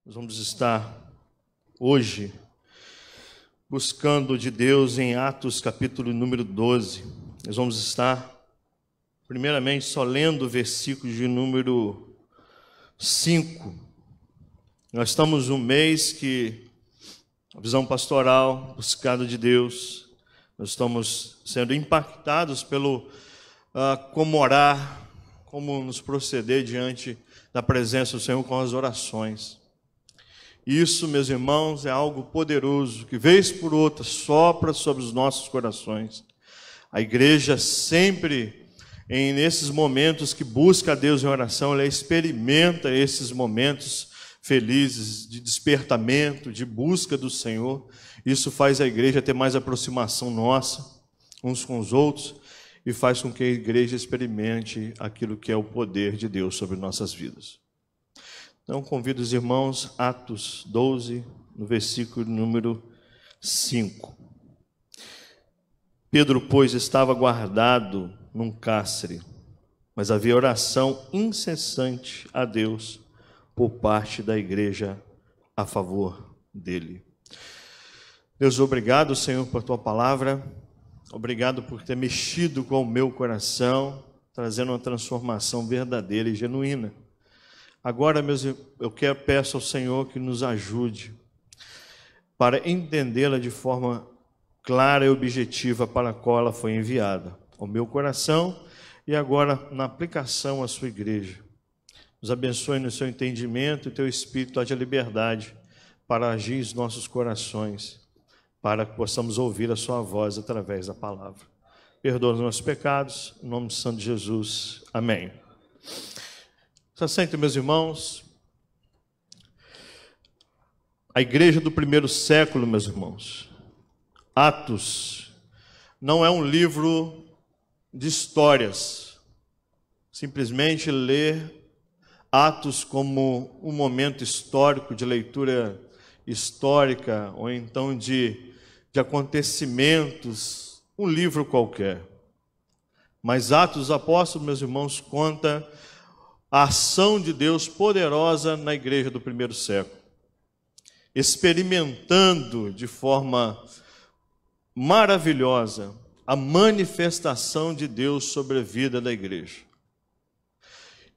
Nós vamos estar hoje buscando de Deus em Atos capítulo número 12. Nós vamos estar, primeiramente, só lendo o versículo de número 5. Nós estamos num mês que a visão pastoral, buscada de Deus, nós estamos sendo impactados pelo como orar, como nos proceder diante da presença do Senhor com as orações. Isso, meus irmãos, é algo poderoso, que vez por outra sopra sobre os nossos corações. A igreja sempre, nesses momentos que busca a Deus em oração, ela experimenta esses momentos felizes de despertamento, de busca do Senhor. Isso faz a igreja ter mais aproximação nossa, uns com os outros, e faz com que a igreja experimente aquilo que é o poder de Deus sobre nossas vidas. Então, convido os irmãos, Atos 12, no versículo número 5. Pedro, pois, estava guardado num cárcere, mas havia oração incessante a Deus por parte da igreja a favor dele. Deus, obrigado, Senhor, por tua palavra. Obrigado por ter mexido com o meu coração, trazendo uma transformação verdadeira e genuína. Agora, peço ao Senhor que nos ajude para entendê-la de forma clara e objetiva para a qual ela foi enviada ao meu coração e agora na aplicação à sua igreja. Nos abençoe no seu entendimento e teu Espírito haja liberdade para agir em nossos corações, para que possamos ouvir a sua voz através da palavra. Perdoa os nossos pecados, em nome do Santo Jesus. Amém. Se assentem, meus irmãos. A igreja do primeiro século, meus irmãos, Atos, não é um livro de histórias. Simplesmente ler Atos como um momento histórico, de leitura histórica, ou então de acontecimentos, um livro qualquer. Mas Atos dos Apóstolos, meus irmãos, conta a ação de Deus poderosa na igreja do primeiro século, experimentando de forma maravilhosa a manifestação de Deus sobre a vida da igreja.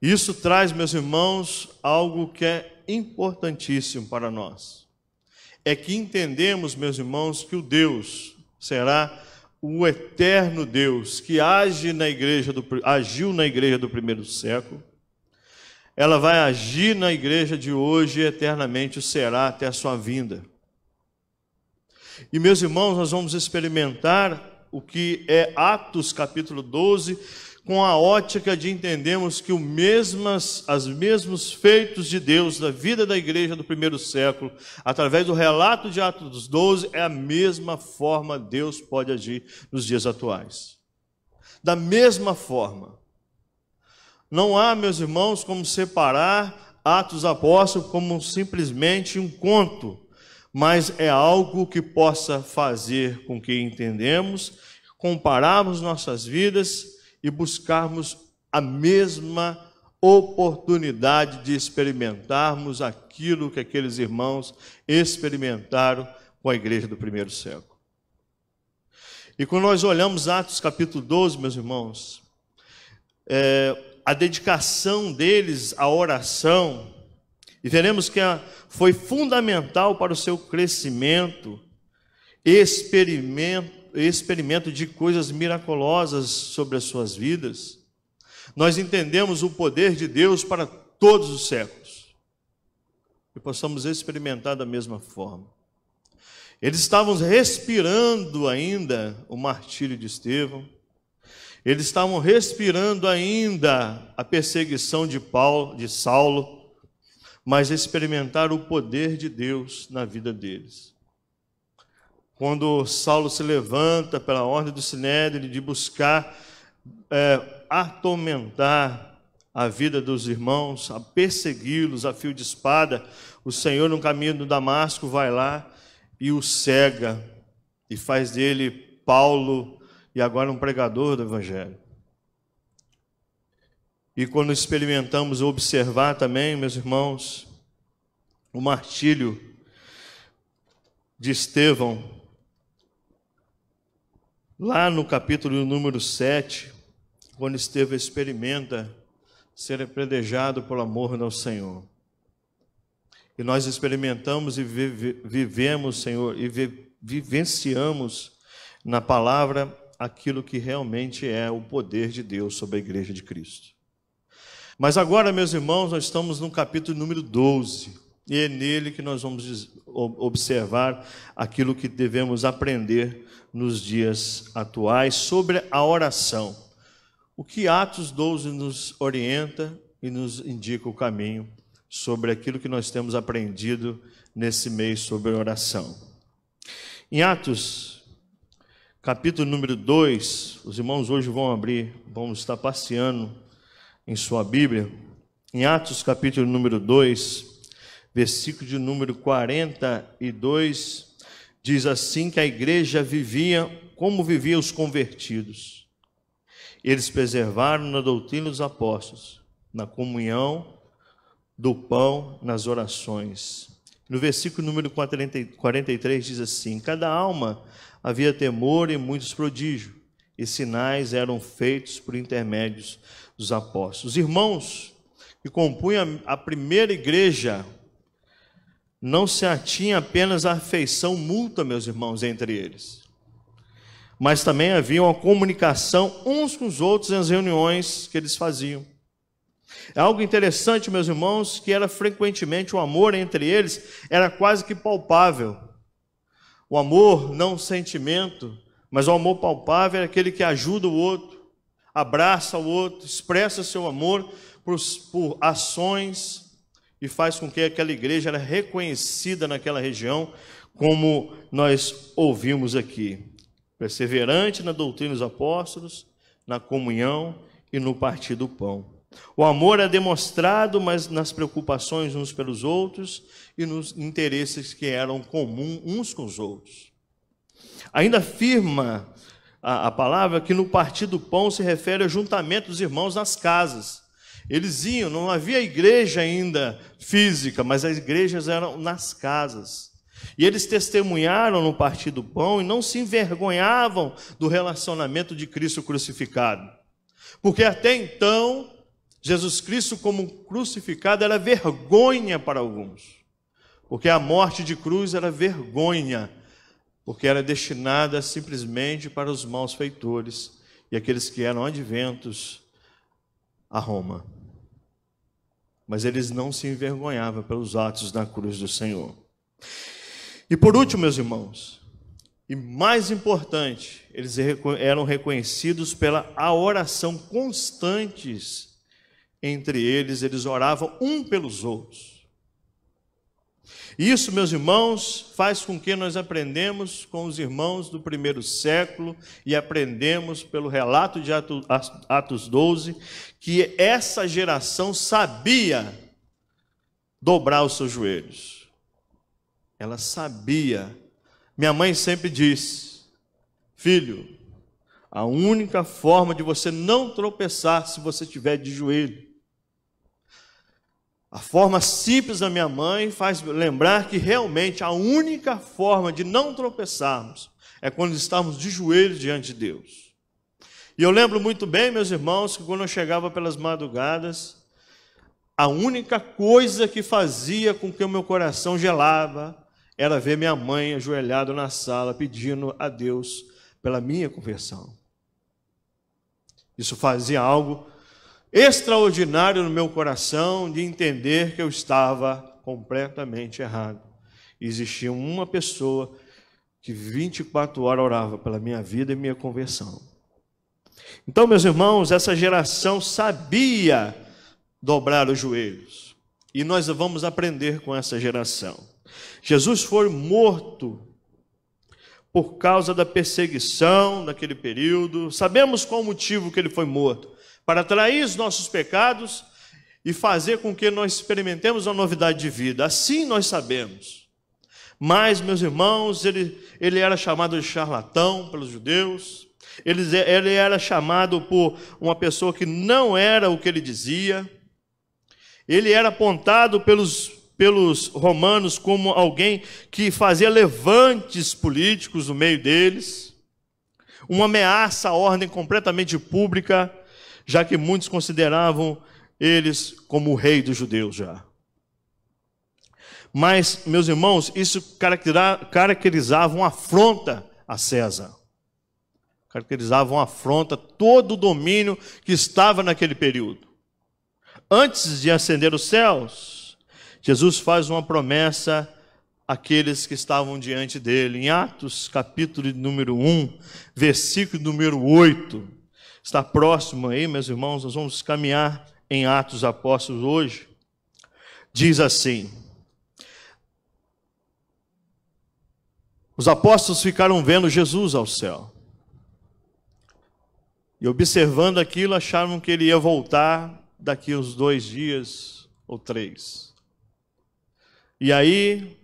Isso traz, meus irmãos, algo que é importantíssimo para nós. É que entendemos, meus irmãos, que o Deus será o eterno Deus que agiu na igreja do primeiro século. Ela vai agir na igreja de hoje e eternamente o será até a sua vinda. E, meus irmãos, nós vamos experimentar o que é Atos capítulo 12, com a ótica de entendermos que os mesmos feitos de Deus da vida da igreja do primeiro século, através do relato de Atos 12, é a mesma forma Deus pode agir nos dias atuais. Da mesma forma. Não há, meus irmãos, como separar Atos dos Apóstolos como simplesmente um conto, mas é algo que possa fazer com que entendemos, compararmos nossas vidas e buscarmos a mesma oportunidade de experimentarmos aquilo que aqueles irmãos experimentaram com a igreja do primeiro século. E quando nós olhamos Atos capítulo 12, meus irmãos, a dedicação deles à oração, e veremos que foi fundamental para o seu crescimento e experimento de coisas miraculosas sobre as suas vidas. Nós entendemos o poder de Deus para todos os séculos e possamos experimentar da mesma forma. Eles estavam respirando ainda o martírio de Estevão. Eles estavam respirando ainda a perseguição de Saulo, mas experimentaram o poder de Deus na vida deles. Quando Saulo se levanta pela ordem do Sinédrio de buscar atormentar a vida dos irmãos, a persegui-los a fio de espada, o Senhor, no caminho do Damasco, vai lá e o cega e faz dele Paulo, e agora um pregador do Evangelho. E quando experimentamos observar também, meus irmãos, o martírio de Estevão, lá no capítulo número 7, quando Estevão experimenta ser apedrejado por amor ao Senhor. E nós experimentamos e vivemos, Senhor, e vivenciamos na palavra aquilo que realmente é o poder de Deus sobre a igreja de Cristo. Mas agora, meus irmãos, nós estamos no capítulo número 12, e é nele que nós vamos observar aquilo que devemos aprender nos dias atuais sobre a oração. O que Atos 12 nos orienta e nos indica o caminho sobre aquilo que nós temos aprendido nesse mês sobre oração. Em Atos, capítulo número 2, os irmãos hoje vão estar passeando em sua Bíblia. Em Atos, capítulo número 2, versículo de número 42, diz assim que a igreja vivia como viviam os convertidos. Eles preservaram na doutrina dos apóstolos, na comunhão do pão, nas orações. No versículo número 43 diz assim: cada alma havia temor e muitos prodígios, e sinais eram feitos por intermédios dos apóstolos. Os irmãos que compunham a primeira igreja não se atinha apenas à afeição mútua, meus irmãos, entre eles, mas também havia uma comunicação uns com os outros nas reuniões que eles faziam. É algo interessante, meus irmãos, que era frequentemente o amor entre eles era quase que palpável. O amor, não o sentimento, mas o amor palpável é aquele que ajuda o outro, abraça o outro, expressa seu amor por ações e faz com que aquela igreja era reconhecida naquela região, como nós ouvimos aqui. Perseverante na doutrina dos apóstolos, na comunhão e no partir do pão. O amor é demonstrado, mas nas preocupações uns pelos outros e nos interesses que eram comuns uns com os outros. Ainda afirma a palavra que no partir do pão se refere ao juntamento dos irmãos nas casas. Eles iam, não havia igreja ainda física, mas as igrejas eram nas casas. E eles testemunharam no partir do pão e não se envergonhavam do relacionamento de Cristo crucificado. Porque até então, Jesus Cristo como crucificado era vergonha para alguns. Porque a morte de cruz era vergonha, porque era destinada simplesmente para os malfeitores e aqueles que eram adventos a Roma. Mas eles não se envergonhavam pelos atos da cruz do Senhor. E por último, meus irmãos, e mais importante, eles eram reconhecidos pela oração constantes entre eles, eles oravam um pelos outros. Isso, meus irmãos, faz com que nós aprendemos com os irmãos do primeiro século e aprendemos pelo relato de Atos 12, que essa geração sabia dobrar os seus joelhos. Ela sabia. Minha mãe sempre disse: filho, a única forma de você não tropeçar se você estiver de joelho. A forma simples da minha mãe faz lembrar que realmente a única forma de não tropeçarmos é quando estamos de joelhos diante de Deus. E eu lembro muito bem, meus irmãos, que quando eu chegava pelas madrugadas, a única coisa que fazia com que o meu coração gelava era ver minha mãe ajoelhada na sala pedindo a Deus pela minha conversão. Isso fazia algo extraordinário no meu coração de entender que eu estava completamente errado. Existia uma pessoa que 24 horas orava pela minha vida e minha conversão. Então, meus irmãos, essa geração sabia dobrar os joelhos. E nós vamos aprender com essa geração. Jesus foi morto por causa da perseguição daquele período. Sabemos qual o motivo que ele foi morto. Para atrair os nossos pecados e fazer com que nós experimentemos uma novidade de vida. Assim nós sabemos. Mas, meus irmãos, ele era chamado de charlatão pelos judeus. Ele era chamado por uma pessoa que não era o que ele dizia. Ele era apontado pelos pelos romanos como alguém que fazia levantes políticos no meio deles, uma ameaça à ordem completamente pública, já que muitos consideravam eles como o rei dos judeus já. Mas, meus irmãos, isso caracterizava uma afronta a César. Caracterizava uma afronta a todo o domínio que estava naquele período. Antes de ascender os céus, Jesus faz uma promessa àqueles que estavam diante dele. Em Atos, capítulo número 1, versículo número 8. Está próximo aí, meus irmãos, nós vamos caminhar em Atos dos Apóstolos hoje. Diz assim: os apóstolos ficaram vendo Jesus ao céu. E observando aquilo, acharam que ele ia voltar daqui uns 2 dias ou 3. E aí,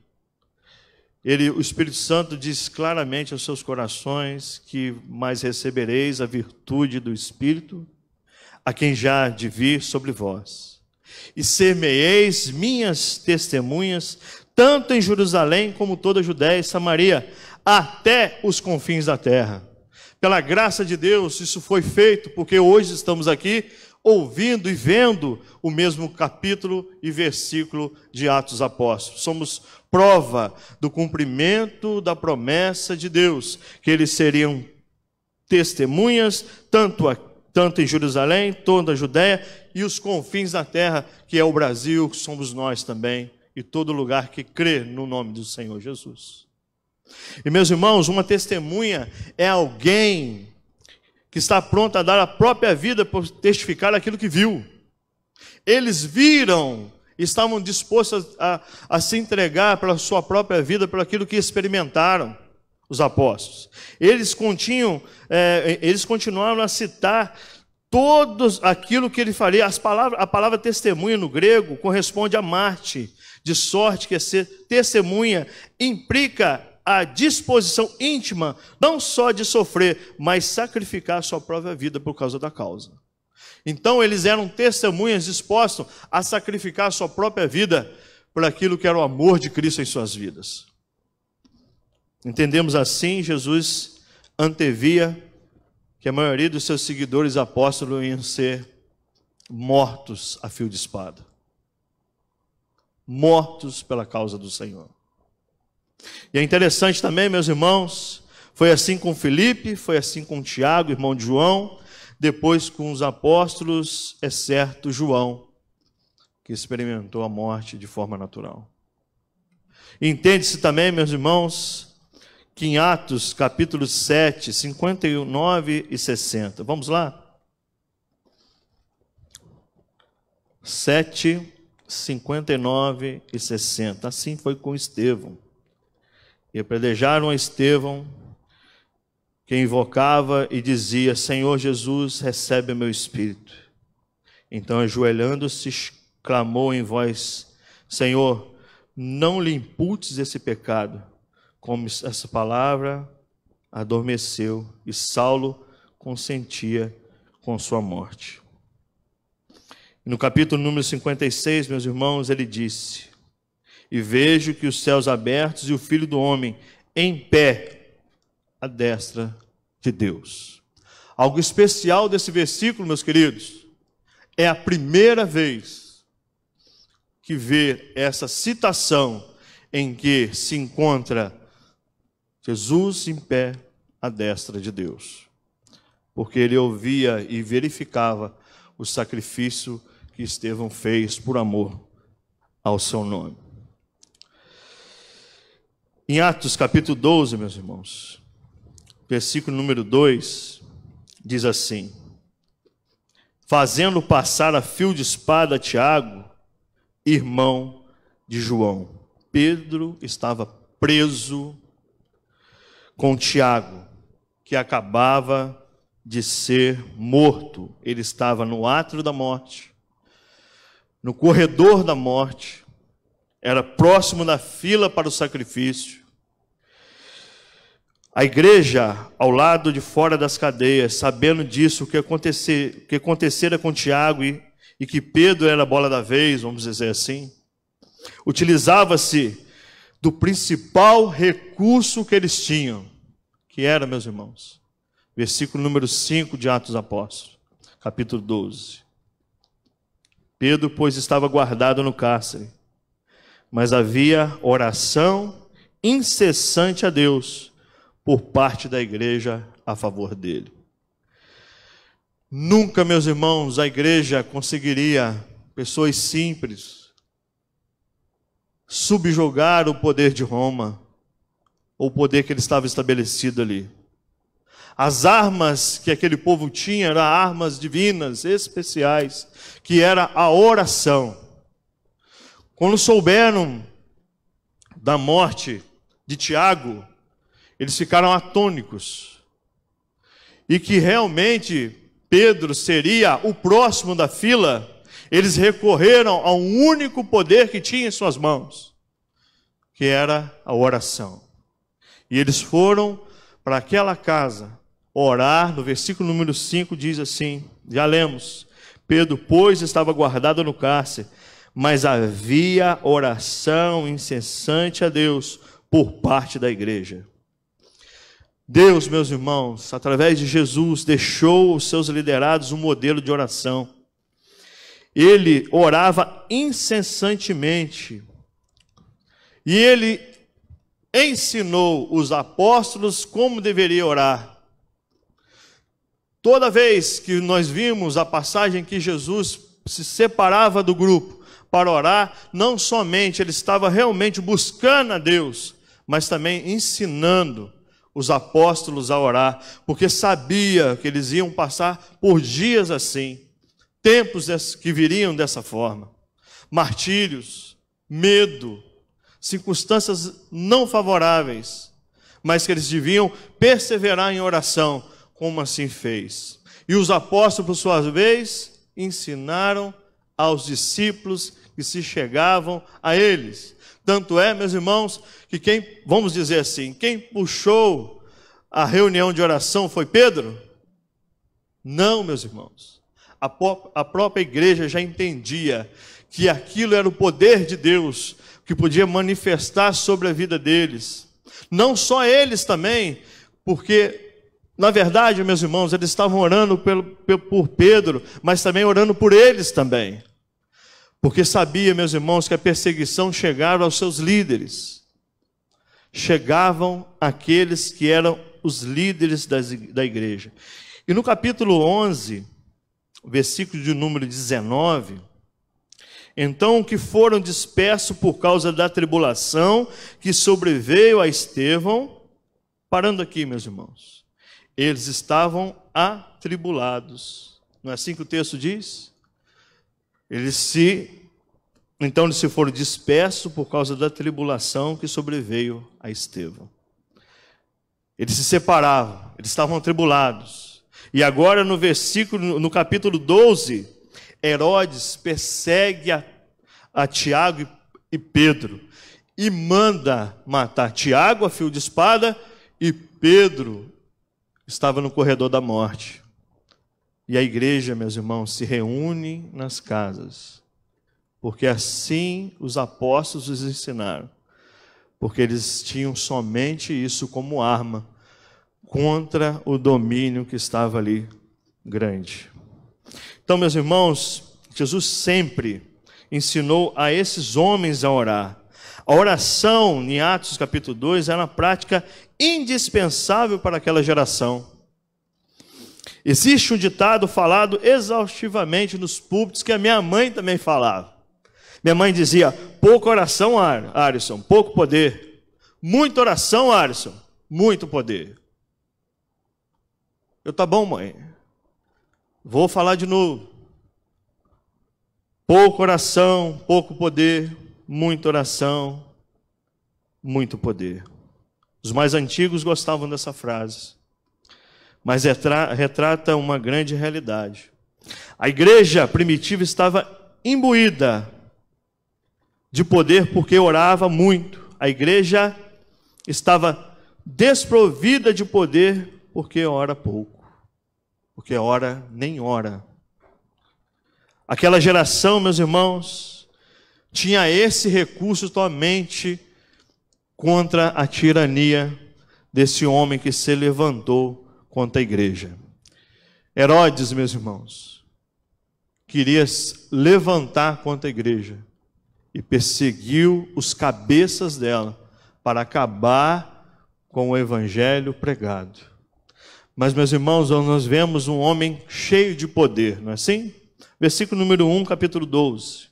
o Espírito Santo diz claramente aos seus corações que mais recebereis a virtude do Espírito, a quem já há de vir sobre vós. E ser-me-eis minhas testemunhas, tanto em Jerusalém como toda a Judéia e Samaria, até os confins da terra. Pela graça de Deus, isso foi feito, porque hoje estamos aqui ouvindo e vendo o mesmo capítulo e versículo de Atos dos Apóstolos. Somos prova do cumprimento da promessa de Deus, que eles seriam testemunhas, tanto em Jerusalém, toda a Judéia e os confins da terra, que é o Brasil, que somos nós também, e todo lugar que crê no nome do Senhor Jesus. E, meus irmãos, uma testemunha é alguém que está pronto a dar a própria vida por testificar aquilo que viu. Eles viram, estavam dispostos a se entregar pela sua própria vida, por aquilo que experimentaram, os apóstolos. Eles continuaram a citar todos aquilo que ele faria. A palavra testemunha no grego corresponde a Marte, de sorte que ser testemunha implica a disposição íntima, não só de sofrer, mas sacrificar a sua própria vida por causa da causa. Então eles eram testemunhas dispostos a sacrificar a sua própria vida por aquilo que era o amor de Cristo em suas vidas. Entendemos assim, Jesus antevia que a maioria dos seus seguidores apóstolos iam ser mortos a fio de espada. Mortos pela causa do Senhor. E é interessante também, meus irmãos, foi assim com Filipe, foi assim com Tiago, irmão de João, depois com os apóstolos, exceto João, que experimentou a morte de forma natural. Entende-se também, meus irmãos, que em Atos, capítulo 7, 59 e 60, vamos lá? 7, 59 e 60, assim foi com Estevão. E apedrejaram a Estevão, que invocava e dizia: Senhor Jesus, recebe meu espírito. Então, ajoelhando-se, clamou em voz: Senhor, não lhe imputes esse pecado. Como essa palavra adormeceu, e Saulo consentia com sua morte. No capítulo número 56, meus irmãos, ele disse: e vejo que os céus abertos e o Filho do Homem em pé à destra de Deus. Algo especial desse versículo, meus queridos, é a primeira vez que vê essa citação em que se encontra Jesus em pé à destra de Deus. Porque ele ouvia e verificava o sacrifício que Estevão fez por amor ao seu nome. Em Atos capítulo 12, meus irmãos, versículo número 2, diz assim: fazendo passar a fio de espada Tiago, irmão de João. Pedro estava preso com Tiago, que acabava de ser morto. Ele estava no átrio da morte, no corredor da morte, era próximo da fila para o sacrifício. A igreja, ao lado de fora das cadeias, sabendo disso, o que acontecera com Tiago e que Pedro era a bola da vez, vamos dizer assim, Utilizava-se do principal recurso que eles tinham, que era, meus irmãos, versículo número 5 de Atos dos Apóstolos, capítulo 12. Pedro, pois, estava guardado no cárcere, mas havia oração incessante a Deus por parte da igreja a favor dele. Nunca, meus irmãos, a igreja conseguiria, pessoas simples, subjugar o poder de Roma, ou o poder que ele estava estabelecido ali. As armas que aquele povo tinha eram armas divinas, especiais, que era a oração. Quando souberam da morte de Tiago, eles ficaram atônicos. E que realmente Pedro seria o próximo da fila, eles recorreram ao único poder que tinha em suas mãos, que era a oração. E eles foram para aquela casa orar. No versículo número 5 diz assim, já lemos: Pedro, pois, estava guardado no cárcere, mas havia oração incessante a Deus por parte da igreja. Deus, meus irmãos, através de Jesus, deixou os seus liderados um modelo de oração. Ele orava incessantemente. E ele ensinou os apóstolos como deveria orar. Toda vez que nós vimos a passagem que Jesus se separava do grupo para orar, não somente ele estava realmente buscando a Deus, mas também ensinando os apóstolos a orar, porque sabia que eles iam passar por dias assim, tempos que viriam dessa forma, martírios, medo, circunstâncias não favoráveis, mas que eles deviam perseverar em oração, como assim fez. E os apóstolos, por sua vez, ensinaram aos discípulos que se chegavam a eles. Tanto é, meus irmãos, que vamos dizer assim, quem puxou a reunião de oração foi Pedro? Não, meus irmãos. A própria igreja já entendia que aquilo era o poder de Deus, que podia manifestar sobre a vida deles. Não só eles também, porque, na verdade, meus irmãos, eles estavam orando por Pedro, mas também orando por eles também. Porque sabia, meus irmãos, que a perseguição chegava aos seus líderes. Chegavam aqueles que eram os líderes da igreja. E no capítulo 11, versículo de número 19, então que foram dispersos por causa da tribulação que sobreveio a Estevão, parando aqui, meus irmãos, eles estavam atribulados. Não é assim que o texto diz? Então eles se foram dispersos por causa da tribulação que sobreveio a Estevão. Eles se separavam, eles estavam atribulados. E agora no capítulo 12, Herodes persegue a Tiago e Pedro e manda matar Tiago a fio de espada, e Pedro estava no corredor da morte. E a igreja, meus irmãos, se reúne nas casas, porque assim os apóstolos os ensinaram, porque eles tinham somente isso como arma contra o domínio que estava ali grande. Então, meus irmãos, Jesus sempre ensinou a esses homens a orar. A oração, em Atos capítulo 2, era uma prática indispensável para aquela geração. Existe um ditado falado exaustivamente nos púlpitos que a minha mãe também falava. Minha mãe dizia: pouca oração, Arisson, pouco poder. Muita oração, Arisson, muito poder. Tá bom, mãe. Vou falar de novo. Pouca oração, pouco poder. Muita oração, muito poder. Os mais antigos gostavam dessa frase, mas retrata uma grande realidade. A igreja primitiva estava imbuída de poder porque orava muito. A igreja estava desprovida de poder porque ora pouco, porque ora nem ora. Aquela geração, meus irmãos, tinha esse recurso somente contra a tirania desse homem que se levantou contra a igreja. Herodes, meus irmãos, queria levantar contra a igreja e perseguiu os cabeças dela para acabar com o evangelho pregado. Mas, meus irmãos, nós vemos um homem cheio de poder, não é assim? Versículo número 1, capítulo 12.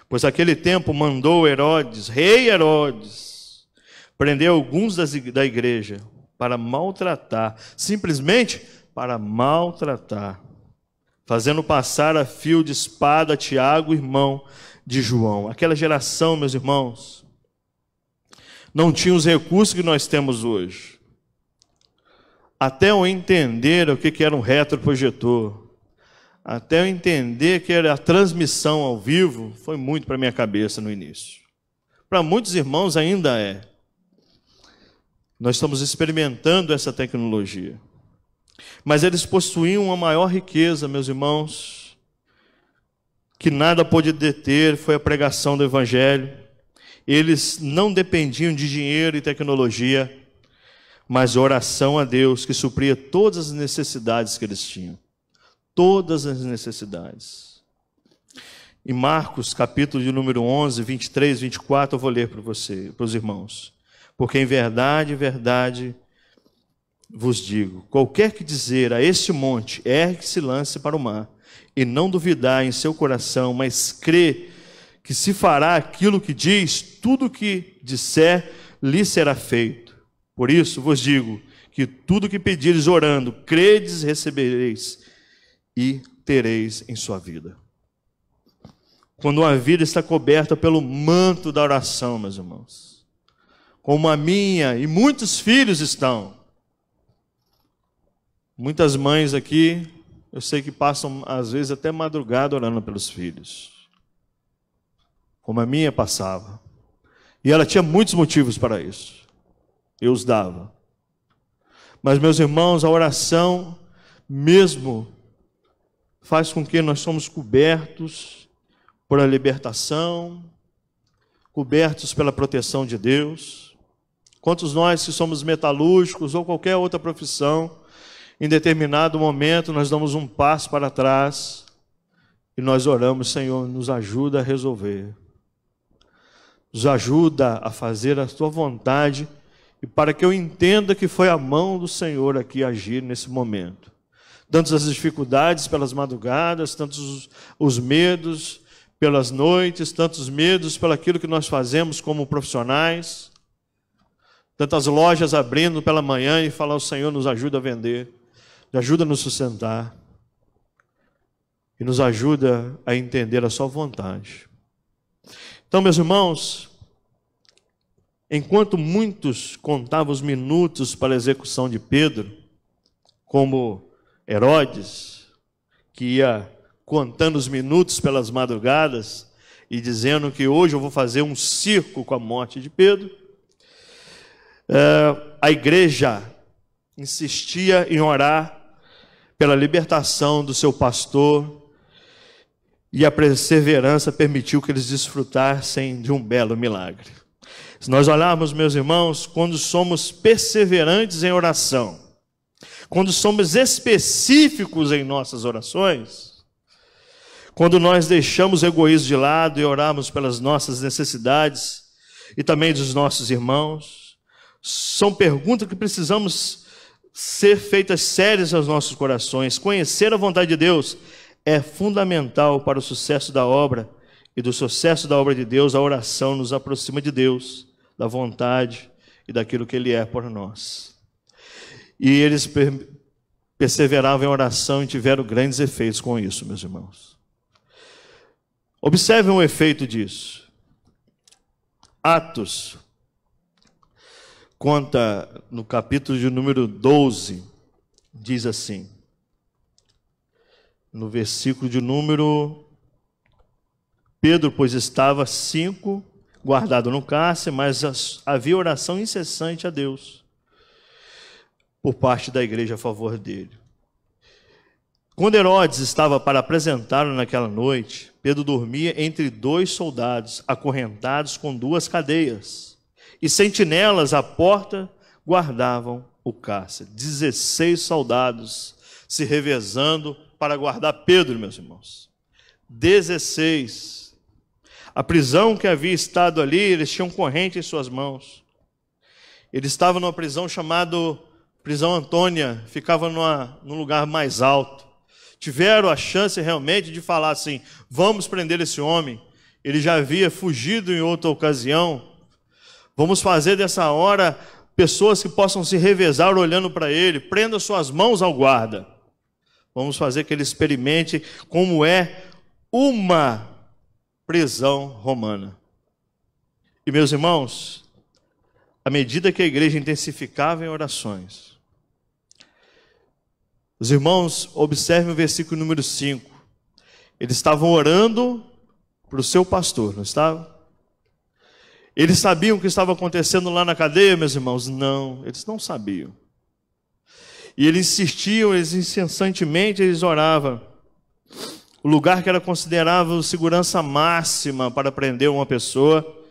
Pois naquele tempo mandou Herodes, rei Herodes, prender alguns da igreja para maltratar, simplesmente para maltratar, fazendo passar a fio de espada Tiago, irmão de João. Aquela geração, meus irmãos, não tinha os recursos que nós temos hoje. Até eu entender o que era um retroprojetor, até eu entender que era a transmissão ao vivo, foi muito para minha cabeça no início. Para muitos irmãos ainda é. Nós estamos experimentando essa tecnologia. Mas eles possuíam uma maior riqueza, meus irmãos, que nada pôde deter, foi a pregação do evangelho. Eles não dependiam de dinheiro e tecnologia, mas oração a Deus, que supria todas as necessidades que eles tinham. Todas as necessidades. Em Marcos, capítulo de número 11, 23, 24, eu vou ler para você, para os irmãos. Porque em verdade, verdade, vos digo, qualquer que dizer a este monte, ergue-se e lance para o mar, e não duvidar em seu coração, mas crê que se fará aquilo que diz, tudo o que disser lhe será feito. Por isso vos digo que tudo que pedires orando, credes, recebereis e tereis em sua vida. Quando uma vida está coberta pelo manto da oração, meus irmãos, como a minha e muitos filhos estão. Muitas mães aqui, eu sei que passam às vezes até madrugada orando pelos filhos. Como a minha passava. E ela tinha muitos motivos para isso. Eu os dava. Mas, meus irmãos, a oração mesmo faz com que nós somos cobertos por a libertação, cobertos pela proteção de Deus. Quantos nós que somos metalúrgicos ou qualquer outra profissão, em determinado momento nós damos um passo para trás e nós oramos, Senhor, nos ajuda a resolver. Nos ajuda a fazer a tua vontade e para que eu entenda que foi a mão do Senhor aqui agir nesse momento. Tantas as dificuldades pelas madrugadas, tantos os medos pelas noites, tantos medos pelo aquilo que nós fazemos como profissionais, tantas lojas abrindo pela manhã e falar, o Senhor nos ajuda a vender, nos ajuda a nos sustentar e nos ajuda a entender a sua vontade. Então, meus irmãos, enquanto muitos contavam os minutos para a execução de Pedro, como Herodes, que ia contando os minutos pelas madrugadas e dizendo que hoje eu vou fazer um circo com a morte de Pedro, a igreja insistia em orar pela libertação do seu pastor e a perseverança permitiu que eles desfrutassem de um belo milagre. Se nós olharmos, meus irmãos, quando somos perseverantes em oração, quando somos específicos em nossas orações, quando nós deixamos o egoísmo de lado e oramos pelas nossas necessidades e também dos nossos irmãos, são perguntas que precisamos ser feitas sérias aos nossos corações. Conhecer a vontade de Deus é fundamental para o sucesso da obra, e do sucesso da obra de Deus, a oração nos aproxima de Deus, da vontade e daquilo que Ele é por nós. E eles perseveravam em oração e tiveram grandes efeitos com isso, meus irmãos. Observem o efeito disso. Atos conta no capítulo de número 12, diz assim, no versículo de número... Pedro, pois estava 5, guardado no cárcere, mas havia oração incessante a Deus, por parte da igreja a favor dele. Quando Herodes estava para apresentá-lo naquela noite, Pedro dormia entre 2 soldados, acorrentados com 2 cadeias, e sentinelas à porta guardavam o cárcere. 16 soldados se revezando para guardar Pedro, meus irmãos. 16. A prisão que havia estado ali, eles tinham corrente em suas mãos. Eles estavam numa prisão chamada Prisão Antônia, ficava num lugar mais alto. Tiveram a chance realmente de falar assim: vamos prender esse homem. Ele já havia fugido em outra ocasião. Vamos fazer dessa hora pessoas que possam se revezar olhando para ele. Prenda suas mãos ao guarda. Vamos fazer que ele experimente como é uma prisão romana. E meus irmãos, à medida que a igreja intensificava em orações, os irmãos, observem o versículo número 5. Eles estavam orando para o seu pastor, não estavam? Eles sabiam o que estava acontecendo lá na cadeia, meus irmãos? Não, eles não sabiam. E eles insistiam, eles incessantemente eles oravam. O lugar que era considerado segurança máxima para prender uma pessoa,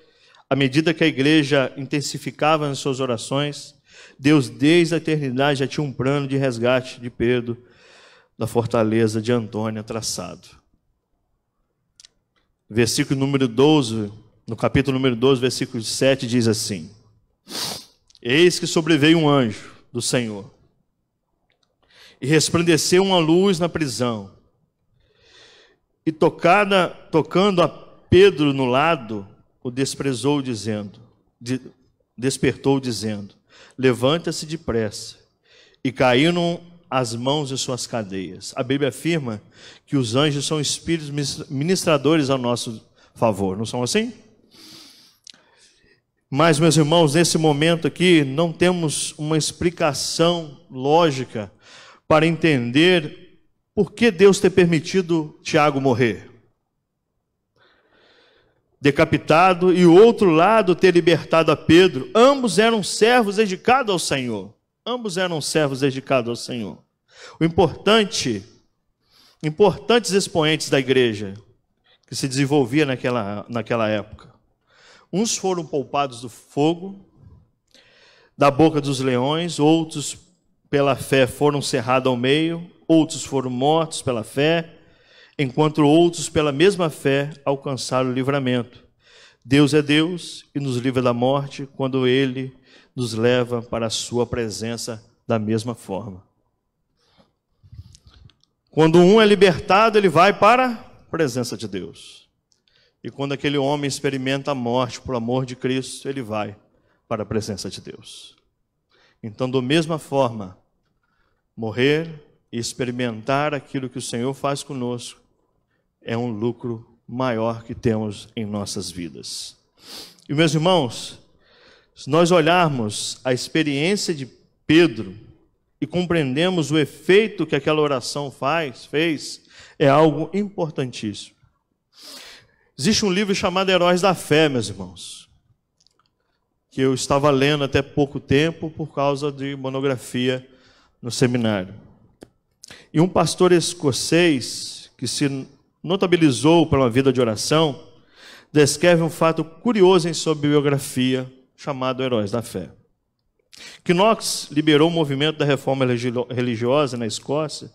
à medida que a igreja intensificava nas suas orações, Deus, desde a eternidade, já tinha um plano de resgate de Pedro, da fortaleza de Antônia traçado. Versículo número 12, no capítulo número 12, versículo 7, diz assim: Eis que sobreveio um anjo do Senhor, e resplandeceu uma luz na prisão, e tocando a Pedro no lado, o despertou, dizendo: levanta-se depressa. E caíram as mãos de suas cadeias. A Bíblia afirma que os anjos são espíritos ministradores ao nosso favor, não são assim? Mas, meus irmãos, nesse momento aqui, não temos uma explicação lógica para entender por que Deus ter permitido Tiago morrer. Decapitado, e o outro lado ter libertado a Pedro. Ambos eram servos dedicados ao Senhor. Ambos eram servos dedicados ao Senhor. Importantes expoentes da igreja que se desenvolvia naquela época. Uns foram poupados do fogo, da boca dos leões, outros pela fé foram cerrados ao meio, outros foram mortos pela fé, enquanto outros, pela mesma fé, alcançaram o livramento. Deus é Deus e nos livra da morte quando Ele nos leva para a sua presença da mesma forma. Quando um é libertado, ele vai para a presença de Deus. E quando aquele homem experimenta a morte por amor de Cristo, ele vai para a presença de Deus. Então, da mesma forma, morrer e experimentar aquilo que o Senhor faz conosco é um lucro maior que temos em nossas vidas. E, meus irmãos, se nós olharmos a experiência de Pedro e compreendemos o efeito que aquela oração fez, é algo importantíssimo. Existe um livro chamado Heróis da Fé, meus irmãos, que eu estava lendo até pouco tempo por causa de monografia no seminário. E um pastor escocês que se notabilizou pela vida de oração descreve um fato curioso em sua biografia chamado Heróis da Fé. Knox liderou o movimento da reforma religiosa na Escócia,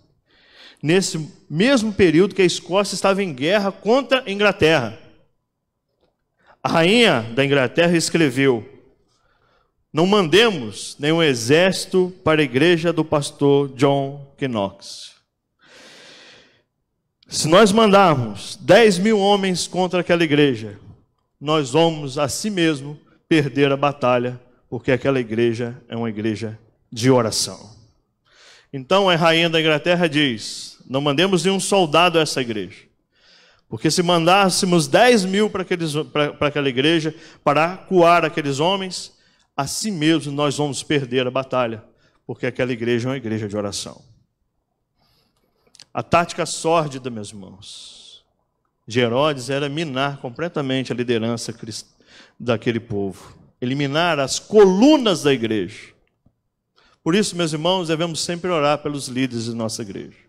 nesse mesmo período que a Escócia estava em guerra contra a Inglaterra. A rainha da Inglaterra escreveu: não mandemos nenhum exército para a igreja do pastor John Knox. Se nós mandarmos 10.000 homens contra aquela igreja, nós vamos a si mesmo perder a batalha, porque aquela igreja é uma igreja de oração. Então a rainha da Inglaterra diz: não mandemos nenhum soldado a essa igreja, porque se mandássemos 10.000 para aquela igreja, para acuar aqueles homens, a si mesmo nós vamos perder a batalha, porque aquela igreja é uma igreja de oração. A tática sórdida, meus irmãos, de Herodes era minar completamente a liderança daquele povo, eliminar as colunas da igreja. Por isso, meus irmãos, devemos sempre orar pelos líderes de nossa igreja.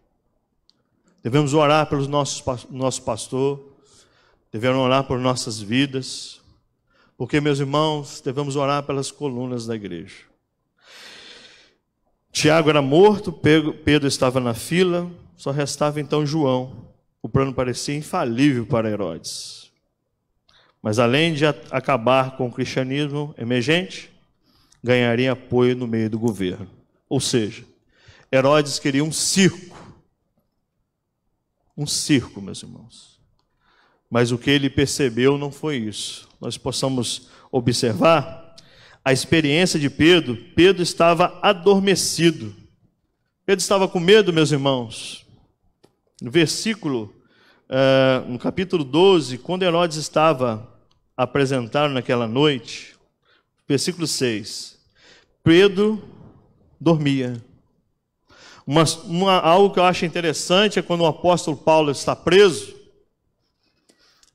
Devemos orar pelo nosso pastor, devemos orar por nossas vidas, porque, meus irmãos, devemos orar pelas colunas da igreja. Tiago era morto, Pedro estava na fila, só restava então João. O plano parecia infalível para Herodes. Mas além de acabar com o cristianismo emergente, ganharia apoio no meio do governo. Ou seja, Herodes queria um circo. Um circo, meus irmãos. Mas o que ele percebeu não foi isso. Nós possamos observar a experiência de Pedro. Pedro estava adormecido. Pedro estava com medo, meus irmãos. No versículo, no capítulo 12, quando Herodes estava apresentado naquela noite, versículo 6, Pedro dormia. Algo que eu acho interessante é quando o apóstolo Paulo está preso,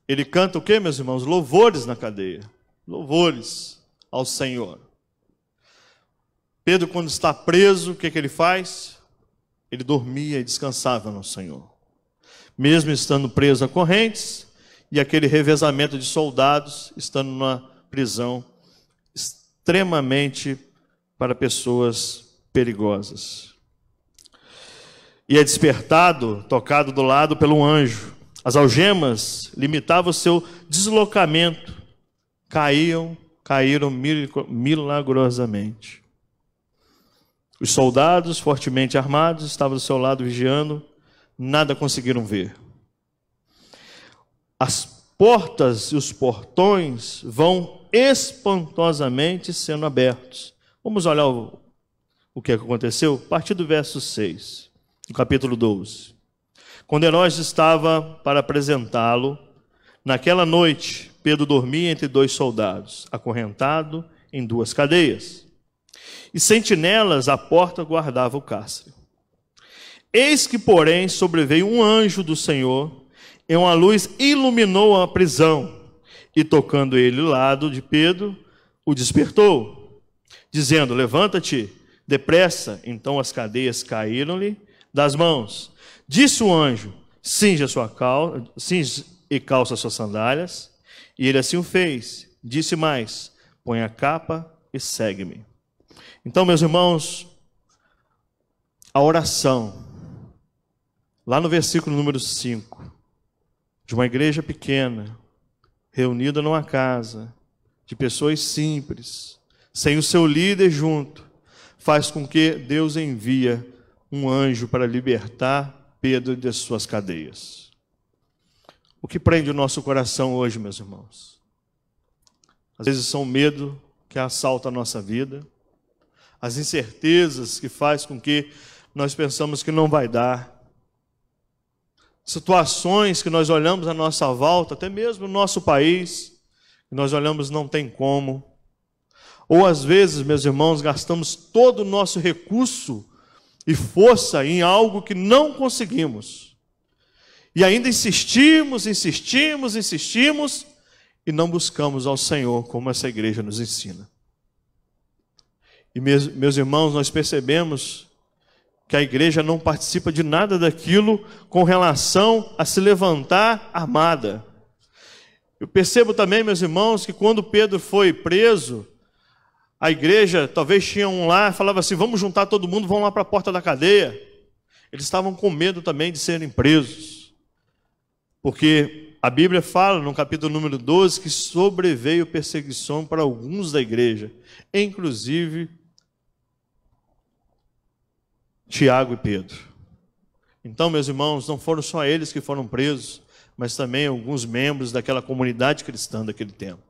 ele canta o quê, meus irmãos? Louvores na cadeia. Louvores ao Senhor. Pedro, quando está preso, o que ele faz? Ele dormia e descansava no Senhor. Mesmo estando preso a correntes, e aquele revezamento de soldados, estando numa prisão extremamente para pessoas perigosas. E é despertado, tocado do lado pelo anjo. As algemas limitavam o seu deslocamento. Caíram milagrosamente. Os soldados, fortemente armados, estavam do seu lado vigiando, nada conseguiram ver. As portas e os portões vão espantosamente sendo abertos. Vamos olhar o que aconteceu? A partir do verso 6, do capítulo 12. Quando Herodes estava para apresentá-lo, naquela noite, Pedro dormia entre dois soldados, acorrentado em duas cadeias. E sentinelas à porta guardavam o cárcere. Eis que, porém, sobreveio um anjo do Senhor, e uma luz iluminou a prisão, e tocando ele ao lado de Pedro, o despertou, dizendo: levanta-te, depressa. Então as cadeias caíram-lhe das mãos. Disse o anjo: cinja e calça suas sandálias. E ele assim o fez. Disse mais: põe a capa e segue-me. Então, meus irmãos, a oração, lá no versículo número 5, de uma igreja pequena, reunida numa casa, de pessoas simples, sem o seu líder junto, faz com que Deus envia um anjo para libertar Pedro de suas cadeias. O que prende o nosso coração hoje, meus irmãos? Às vezes são o medo que assalta a nossa vida, as incertezas que faz com que nós pensamos que não vai dar, situações que nós olhamos à nossa volta, até mesmo no nosso país, que nós olhamos não tem como. Ou às vezes, meus irmãos, gastamos todo o nosso recurso e força em algo que não conseguimos. E ainda insistimos e não buscamos ao Senhor como essa igreja nos ensina. E meus irmãos, nós percebemos que a igreja não participa de nada daquilo com relação a se levantar armada. Eu percebo também, meus irmãos, que quando Pedro foi preso, a igreja talvez tinha um lá, falava assim: vamos juntar todo mundo, vamos lá para a porta da cadeia. Eles estavam com medo também de serem presos. Porque a Bíblia fala, no capítulo número 12, que sobreveio perseguição para alguns da igreja, inclusive Tiago e Pedro. Então, meus irmãos, não foram só eles que foram presos, mas também alguns membros daquela comunidade cristã daquele tempo.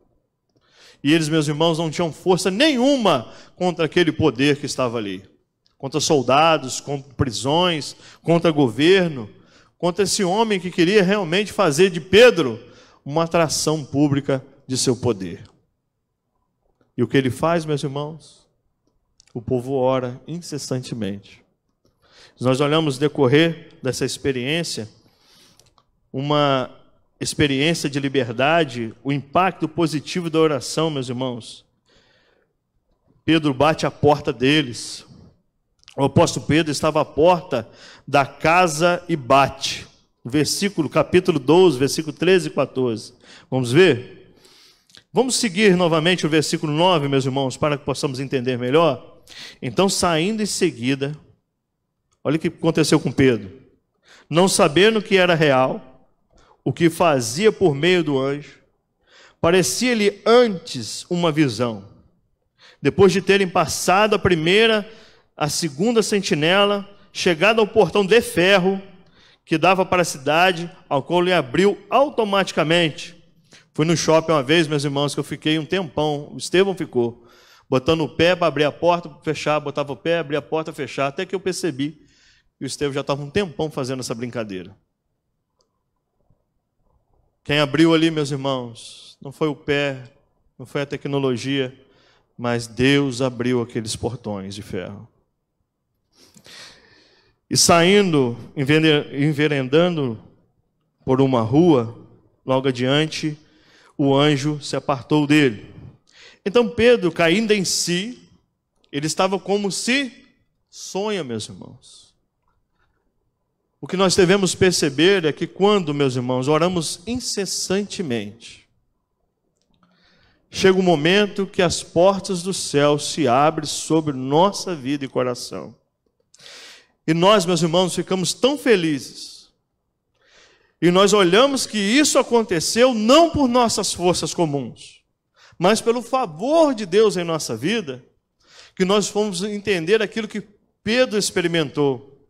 E eles, meus irmãos, não tinham força nenhuma contra aquele poder que estava ali. Contra soldados, contra prisões, contra governo, contra esse homem que queria realmente fazer de Pedro uma atração pública de seu poder. E o que ele faz, meus irmãos? O povo ora incessantemente. Nós olhamos decorrer dessa experiência, uma experiência de liberdade, o impacto positivo da oração, meus irmãos. Pedro bate à porta deles. O apóstolo Pedro estava à porta da casa e bate. capítulo 12, versículo 13 e 14. Vamos ver? Vamos seguir novamente o versículo 9, meus irmãos, para que possamos entender melhor. Então, saindo em seguida, olha o que aconteceu com Pedro. Não sabendo que era real, o que fazia por meio do anjo, parecia-lhe antes uma visão. Depois de terem passado a segunda sentinela, chegado ao portão de ferro que dava para a cidade, ao qual lhe abriu automaticamente. Fui no shopping uma vez, meus irmãos, que eu fiquei um tempão, o Estevão ficou, botando o pé para abrir a porta, fechar, botava o pé, abria a porta, fechar, até que eu percebi que o Estevão já estava um tempão fazendo essa brincadeira. Quem abriu ali, meus irmãos, não foi o pé, não foi a tecnologia, mas Deus abriu aqueles portões de ferro. E saindo, enveredando por uma rua, logo adiante, o anjo se apartou dele. Então Pedro, caindo em si, ele estava como se sonha, meus irmãos. O que nós devemos perceber é que quando, meus irmãos, oramos incessantemente, chega um momento que as portas do céu se abrem sobre nossa vida e coração. E nós, meus irmãos, ficamos tão felizes. E nós olhamos que isso aconteceu não por nossas forças comuns, mas pelo favor de Deus em nossa vida, que nós fomos entender aquilo que Pedro experimentou.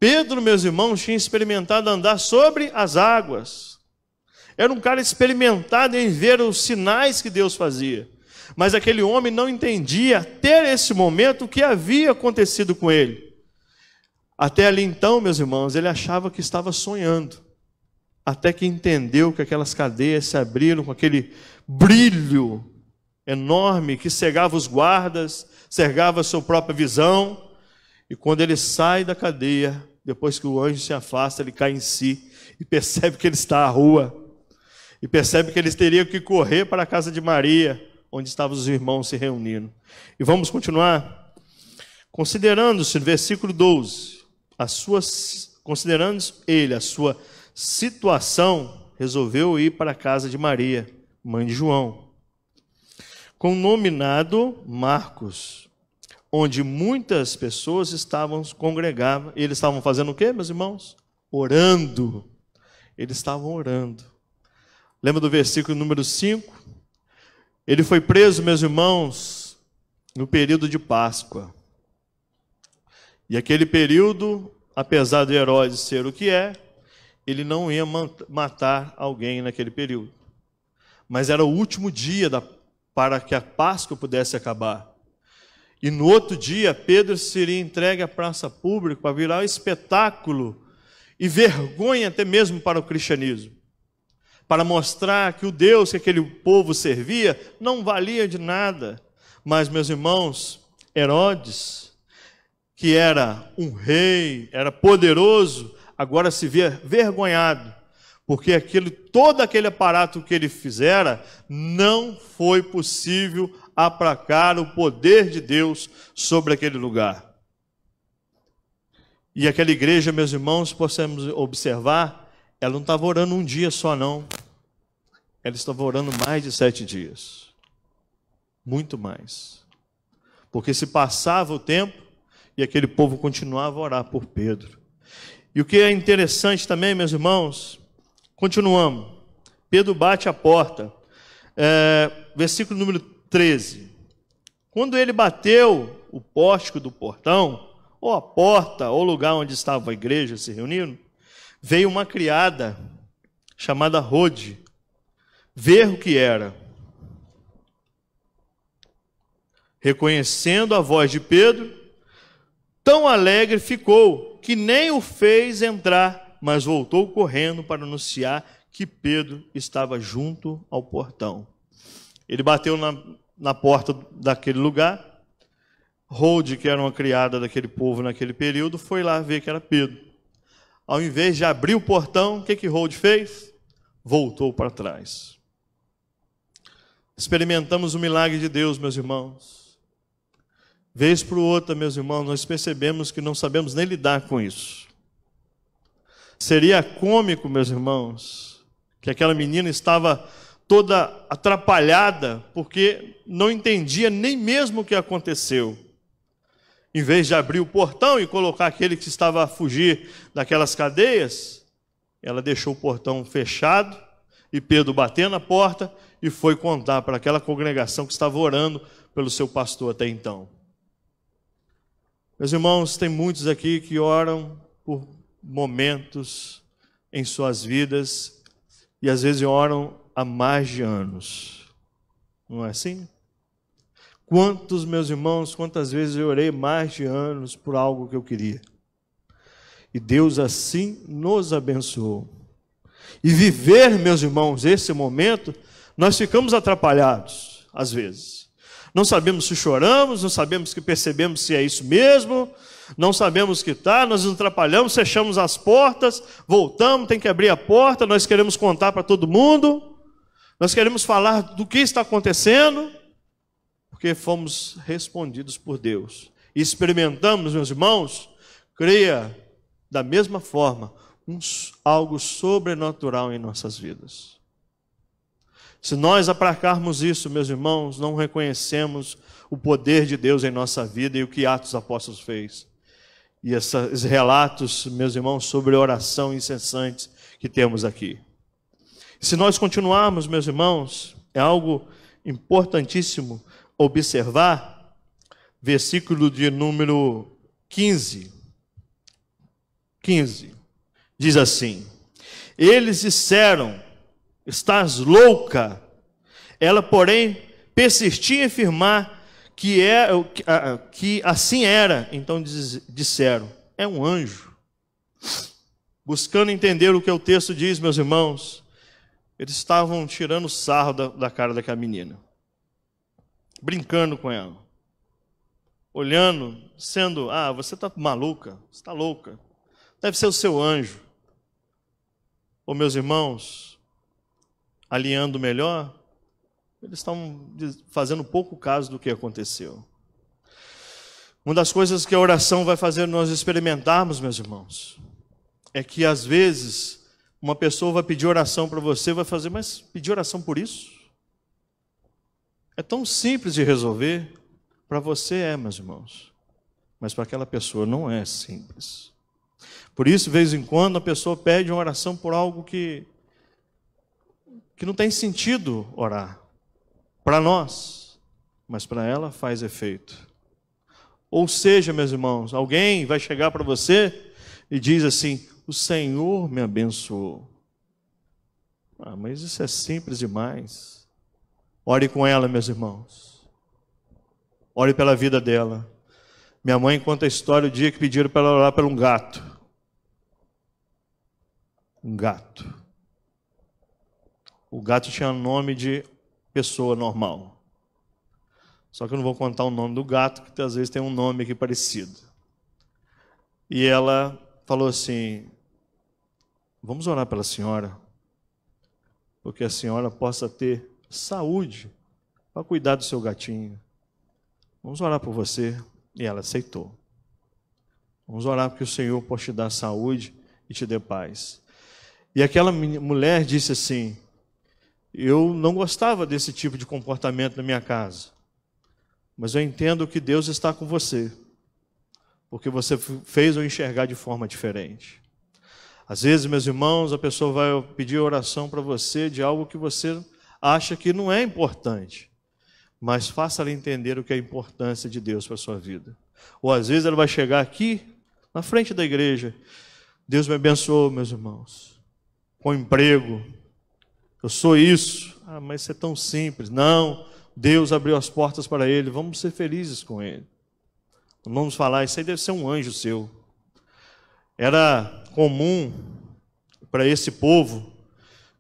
Pedro, meus irmãos, tinha experimentado andar sobre as águas. Era um cara experimentado em ver os sinais que Deus fazia. Mas aquele homem não entendia, até esse momento, o que havia acontecido com ele. Até ali então, meus irmãos, ele achava que estava sonhando. Até que entendeu que aquelas cadeias se abriram com aquele brilho enorme que cegava os guardas, cegava a sua própria visão. E quando ele sai da cadeia, depois que o anjo se afasta, ele cai em si e percebe que ele está à rua. E percebe que eles teriam que correr para a casa de Maria, onde estavam os irmãos se reunindo. E vamos continuar? Considerando-se, no versículo 12, considerando ele a sua situação, resolveu ir para a casa de Maria, mãe de João, com o nominado Marcos, onde muitas pessoas congregavam. E eles estavam fazendo o quê, meus irmãos? Orando. Eles estavam orando. Lembra do versículo número 5? Ele foi preso, meus irmãos, no período de Páscoa. E aquele período, apesar de Herodes ser o que é, ele não ia matar alguém naquele período. Mas era o último dia para que a Páscoa pudesse acabar. E no outro dia, Pedro seria entregue à praça pública para virar um espetáculo e vergonha até mesmo para o cristianismo. Para mostrar que o Deus que aquele povo servia não valia de nada. Mas, meus irmãos, Herodes, que era um rei, era poderoso, agora se via vergonhado, porque todo aquele aparato que ele fizera, não foi possível aplacar o poder de Deus sobre aquele lugar. E aquela igreja, meus irmãos, possamos observar, ela não estava orando um dia só, não. Ela estava orando mais de 7 dias. Muito mais. Porque se passava o tempo e aquele povo continuava a orar por Pedro. E o que é interessante também, meus irmãos, continuamos. Pedro bate a porta. Versículo número 13. Quando ele bateu o pórtico do portão, ou a porta, ou o lugar onde estava a igreja se reunindo, veio uma criada chamada Rode ver o que era. Reconhecendo a voz de Pedro, tão alegre ficou que nem o fez entrar, mas voltou correndo para anunciar que Pedro estava junto ao portão. Ele bateu na porta daquele lugar. Rode, que era uma criada daquele povo naquele período, foi lá ver que era Pedro. Ao invés de abrir o portão, o que Rode fez? Voltou para trás. Experimentamos o milagre de Deus, meus irmãos. Vez por outra, meus irmãos, nós percebemos que não sabemos nem lidar com isso. Seria cômico, meus irmãos, que aquela menina estava toda atrapalhada, porque não entendia nem mesmo o que aconteceu. Em vez de abrir o portão e colocar aquele que estava a fugir daquelas cadeias, ela deixou o portão fechado e Pedro bateu na porta e foi contar para aquela congregação que estava orando pelo seu pastor até então. Meus irmãos, tem muitos aqui que oram por momentos em suas vidas e às vezes oram há mais de anos. Não é assim? Quantos, meus irmãos, quantas vezes eu orei mais de anos por algo que eu queria. E Deus assim nos abençoou. E viver, meus irmãos, esse momento, nós ficamos atrapalhados, às vezes. Não sabemos se choramos, não sabemos que percebemos se é isso mesmo, não sabemos que está, nós nos atrapalhamos, fechamos as portas, voltamos, tem que abrir a porta, nós queremos contar para todo mundo, nós queremos falar do que está acontecendo, porque fomos respondidos por Deus. E experimentamos, meus irmãos, creia, da mesma forma, algo sobrenatural em nossas vidas. Se nós aplacarmos isso, meus irmãos, não reconhecemos o poder de Deus em nossa vida e o que Atos dos Apóstolos fez. E esses relatos, meus irmãos, sobre oração incessante que temos aqui. Se nós continuarmos, meus irmãos, é algo importantíssimo observar, versículo de número 15, diz assim: eles disseram, estás louca? Ela, porém, persistia em afirmar que assim era. Então disseram, é um anjo. Buscando entender o que o texto diz, meus irmãos, eles estavam tirando sarro da cara daquela menina, brincando com ela, olhando, sendo, você está maluca, você está louca, deve ser o seu anjo. Ô, meus irmãos, alinhando melhor, eles estão fazendo pouco caso do que aconteceu. Uma das coisas que a oração vai fazer nós experimentarmos, meus irmãos, é que às vezes uma pessoa vai pedir oração para você, vai fazer, mas pedir oração por isso? É tão simples de resolver. Para você meus irmãos, mas para aquela pessoa não é simples. Por isso, de vez em quando, a pessoa pede uma oração por algo que não tem sentido orar. Para nós, mas para ela faz efeito. Ou seja, meus irmãos, alguém vai chegar para você e diz assim, o Senhor me abençoou. Mas isso é simples demais. Ore com ela, meus irmãos. Ore pela vida dela. Minha mãe conta a história o dia que pediram para ela orar por um gato. Um gato. O gato tinha nome de pessoa normal. Só que eu não vou contar o nome do gato, que às vezes tem um nome aqui parecido. E ela falou assim, vamos orar pela senhora, porque a senhora possa ter saúde para cuidar do seu gatinho. Vamos orar por você. E ela aceitou. Vamos orar porque o Senhor pode te dar saúde e te dê paz. E aquela mulher disse assim, eu não gostava desse tipo de comportamento na minha casa, mas eu entendo que Deus está com você, porque você fez eu enxergar de forma diferente. Às vezes, meus irmãos, a pessoa vai pedir oração para você de algo que você acha que não é importante, mas faça-lhe entender o que é a importância de Deus para a sua vida. Ou às vezes ela vai chegar aqui, na frente da igreja, Deus me abençoou, meus irmãos, com emprego, eu sou isso. Mas isso é tão simples. Não, Deus abriu as portas para ele, vamos ser felizes com ele. Não vamos falar, isso aí deve ser um anjo seu. Era comum para esse povo,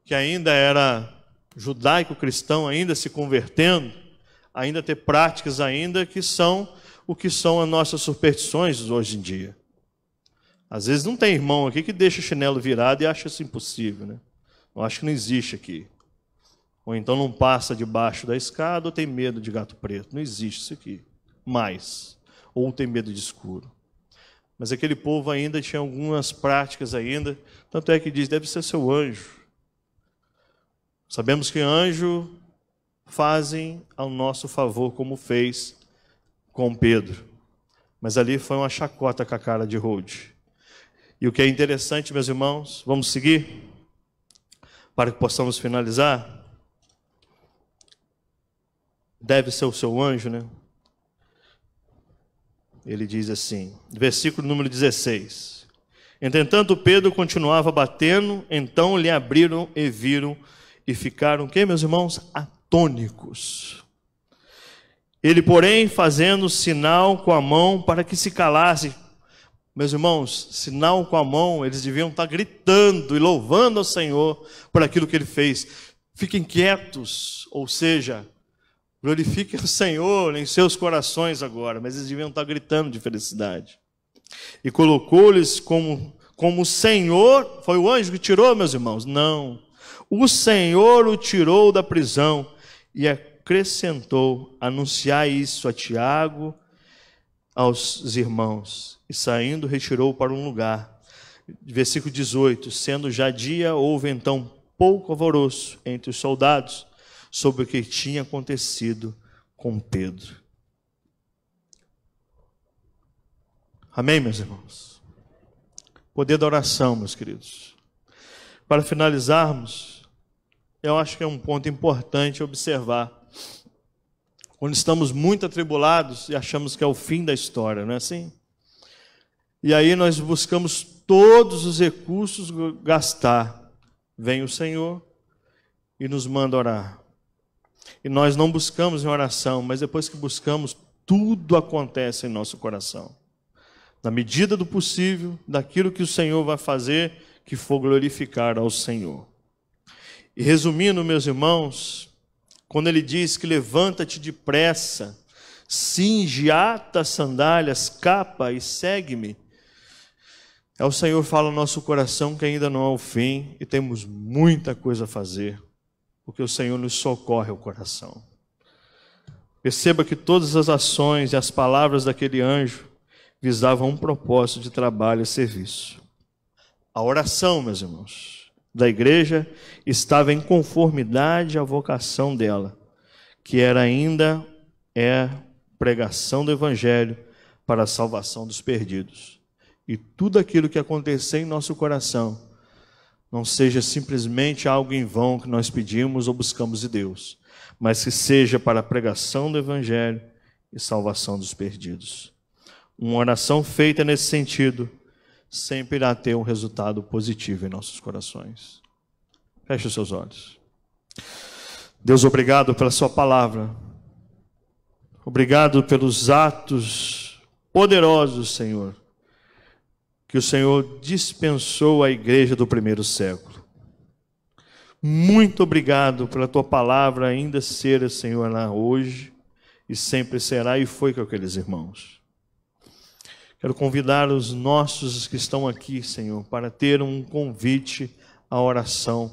que ainda era judaico-cristão, ainda se convertendo, ainda ter práticas ainda que são o que são as nossas superstições hoje em dia. Às vezes não tem irmão aqui que deixa o chinelo virado e acha isso impossível, né? Eu acho que não existe aqui. Ou então não passa debaixo da escada ou tem medo de gato preto. Não existe isso aqui. Mais. Ou tem medo de escuro. Mas aquele povo ainda tinha algumas práticas ainda, tanto é que diz, deve ser seu anjo. Sabemos que anjo fazem ao nosso favor, como fez com Pedro. Mas ali foi uma chacota com a cara de Rode. E o que é interessante, meus irmãos, vamos seguir, para que possamos finalizar. Deve ser o seu anjo, né? Ele diz assim, versículo número 16. Entretanto, Pedro continuava batendo, então lhe abriram e viram, e ficaram, o quê, meus irmãos? Atônicos. Ele, porém, fazendo sinal com a mão para que se calasse. Meus irmãos, sinal com a mão, eles deviam estar gritando e louvando ao Senhor por aquilo que ele fez. Fiquem quietos, ou seja, glorifiquem o Senhor em seus corações agora, mas eles deviam estar gritando de felicidade. E colocou-lhes como o Senhor, foi o anjo que tirou, meus irmãos? Não. O Senhor o tirou da prisão e acrescentou, anunciar isso a Tiago, aos irmãos. E saindo, retirou para um lugar. Versículo 18, sendo já dia, houve então pouco alvoroço entre os soldados, sobre o que tinha acontecido com Pedro. Amém, meus irmãos? Poder da oração, meus queridos. Para finalizarmos, eu acho que é um ponto importante observar. Quando estamos muito atribulados e achamos que é o fim da história, não é assim? E aí nós buscamos todos os recursos gastar. Vem o Senhor e nos manda orar. E nós não buscamos em oração, mas depois que buscamos, tudo acontece em nosso coração. Na medida do possível, daquilo que o Senhor vai fazer, que for glorificar ao Senhor. E resumindo, meus irmãos, quando ele diz que levanta-te depressa, cinge, ata as sandálias, capa e segue-me, é o Senhor fala no nosso coração que ainda não é o fim e temos muita coisa a fazer. Porque o Senhor nos socorre ao coração. Perceba que todas as ações e as palavras daquele anjo visavam um propósito de trabalho e serviço. A oração, meus irmãos, da igreja estava em conformidade à vocação dela, que era ainda pregação do Evangelho para a salvação dos perdidos. E tudo aquilo que acontecer em nosso coração não seja simplesmente algo em vão que nós pedimos ou buscamos de Deus, mas que seja para a pregação do Evangelho e salvação dos perdidos. Uma oração feita nesse sentido sempre irá ter um resultado positivo em nossos corações. Feche os seus olhos. Deus, obrigado pela sua palavra. Obrigado pelos atos poderosos, Senhor, que o Senhor dispensou à igreja do primeiro século. Muito obrigado pela tua palavra ainda ser, Senhor, lá hoje e sempre será, e foi com aqueles irmãos. Quero convidar os nossos que estão aqui, Senhor, para ter um convite à oração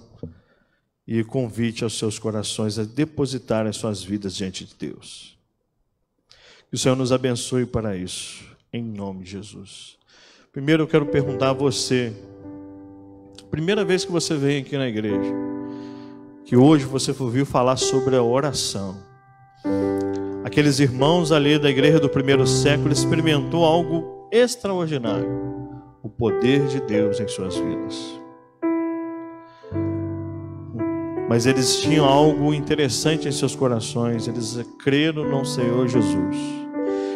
e convite aos seus corações a depositar as suas vidas diante de Deus. Que o Senhor nos abençoe para isso, em nome de Jesus. Primeiro eu quero perguntar a você, primeira vez que você vem aqui na igreja, que hoje você ouviu falar sobre a oração. Aqueles irmãos ali da igreja do primeiro século experimentou algo extraordinário, o poder de Deus em suas vidas. Mas eles tinham algo interessante em seus corações, eles creram no Senhor Jesus.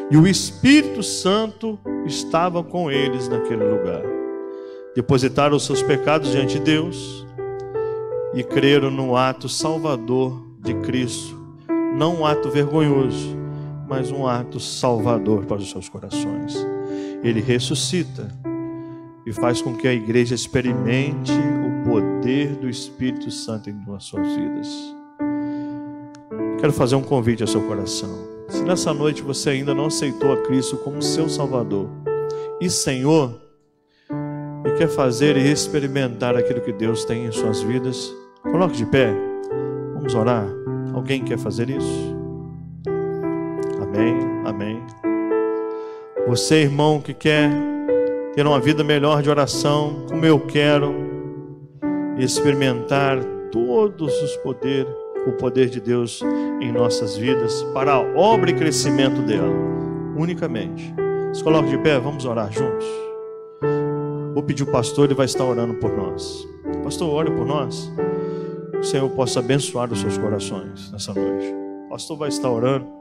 E o Espírito Santo estava com eles naquele lugar. Depositaram os seus pecados diante de Deus e creram no ato salvador de Cristo. Não um ato vergonhoso, mas um ato salvador para os seus corações. Ele ressuscita e faz com que a igreja experimente o poder do Espírito Santo em suas vidas. Quero fazer um convite ao seu coração. Se nessa noite você ainda não aceitou a Cristo como seu Salvador e Senhor, e quer fazer e experimentar aquilo que Deus tem em suas vidas, coloque de pé, vamos orar. Alguém quer fazer isso? Amém, amém. Você, irmão, que quer ter uma vida melhor de oração, como eu quero, e experimentar todos os poderes, o poder de Deus em nossas vidas, para a obra e crescimento dela, unicamente. Se coloque de pé, vamos orar juntos. Vou pedir o pastor, ele vai estar orando por nós. Pastor, ore por nós. Que o Senhor possa abençoar os seus corações nessa noite. O pastor vai estar orando.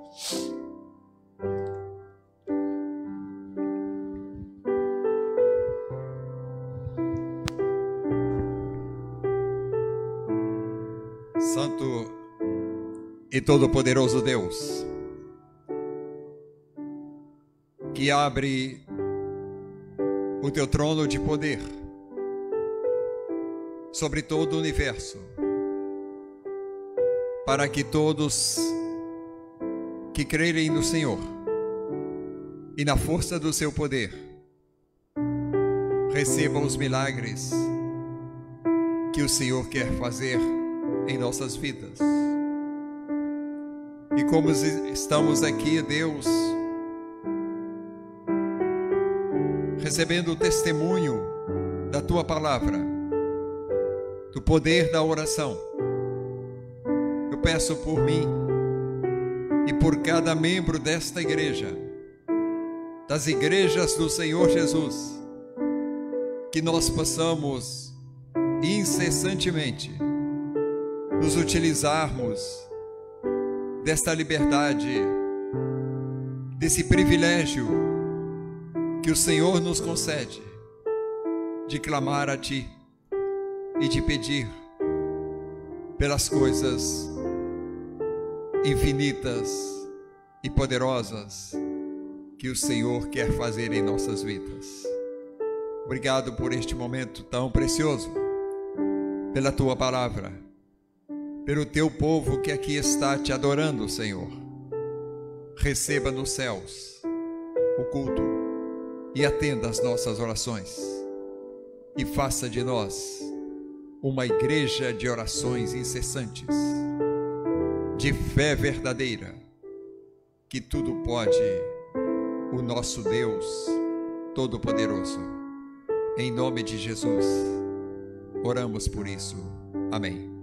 Santo e Todo-Poderoso Deus, que abre o teu trono de poder sobre todo o universo, para que todos que crerem no Senhor e na força do seu poder recebam os milagres que o Senhor quer fazer em nossas vidas. E como estamos aqui, Deus, recebendo o testemunho da tua palavra, do poder da oração, eu peço por mim e por cada membro desta igreja, das igrejas do Senhor Jesus, que nós possamos incessantemente nos utilizarmos desta liberdade, desse privilégio que o Senhor nos concede, de clamar a Ti e de pedir pelas coisas infinitas e poderosas que o Senhor quer fazer em nossas vidas. Obrigado por este momento tão precioso, pela Tua palavra, pelo Teu povo que aqui está te adorando, Senhor. Receba nos céus o culto e atenda as nossas orações e faça de nós uma igreja de orações incessantes, de fé verdadeira, que tudo pode o nosso Deus Todo-Poderoso. Em nome de Jesus, oramos por isso. Amém.